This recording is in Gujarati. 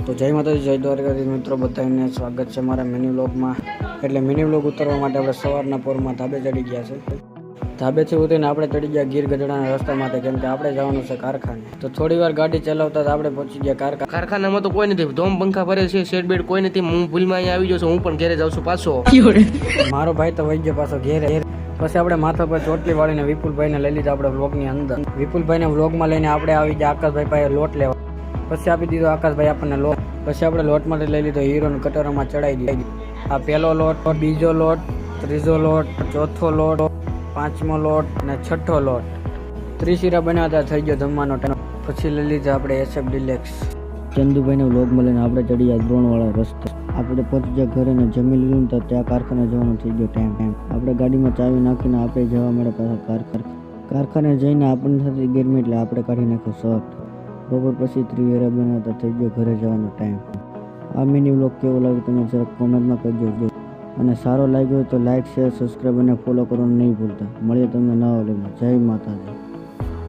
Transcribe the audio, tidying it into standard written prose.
તો જય માતાજી, જય દ્વારકાધીશ મિત્રો, બધાને સ્વાગત છે મારા મિની વ્લોગમાં। એટલે મિની વ્લોગ ઉતારવા માટે આપણે સવારના પોરમાં ધાબે ચડી ગયા છે। ધાબેથી ઉતરીને આપણે ચડી ગયા ગીર ગઢડાના રસ્તા માટે, કેમ કે આપણે જવાનું છે કારખાને। તો થોડી વાર ગાડી ચલાવતા આપણે પહોંચી ગયા કારખાનામાં તો કોઈ નથી, ધોમ પંખા ભરે છે, શેડ બેડ કોઈ નથી। હું ભૂલમાં અહીંયા આવી ગયો છું, હું પણ ઘરે જાઉં છું પાછો। મારો ભાઈ તો વહી ગયો પાછો ઘેરે। પછી આપણે માથા પર ચોટલી વાળીને વિપુલભાઈને લઈ લીધા આપણે વ્લોગની અંદર। વિપુલભાઈને વ્લોગમાં લઈને આપણે આવી ગયા આકાશભાઈ પાસે લોટ લેવા। પછી આપી દીધો આકાશભાઈ આપણને લોટ। પછી આપણે લોટ માટે લઈ લીધો હીરોને કટોરામાં ચડાવી દીધી। આ પહેલો લોટ, બીજો લોટ, ત્રીજો લોટ, ચોથો લોટ, પાંચમો લોટ અને છઠ્ઠો લોટ। ત્રિશીરા બનાવતા થઈ ગયો જમવાનો ટાઈમ। પછી લઈ લીધા આપણે એસએફ ડિલેક્સ। ચંદુભાઈને વ્લોગમાં લઈને આપણે ચડી ગયા દ્રોણવાળા રસ્તે। આપણે પહોંચી ગયા ઘરે ને જમી લીધું તો ત્યાં કારખાને જવાનું થઈ ગયો ટાઈમ। આપણે ગાડીમાં ચાવી નાખીને આપણે જવા મળે પાછા કારખાને જઈને આપણને થતી ગરમી એટલે આપણે કાઢી નાખ્યો શર્ટ। બપોર પછી ત્રિવેરા બનાવતા થઈ ગયો ઘરે જવાનો ટાઈમ। આ મિની વ્લોગ કેવો લાગ્યો તમે જરાક કોમેન્ટમાં કહેજો, અને સારો લાગ્યો હોય તો લાઇક, શેર, સબસ્ક્રાઈબ અને ફોલો કરવાનું નહીં ભૂલતા। મળીએ તમને નવા વ્લોગમાં। જય માતાજી।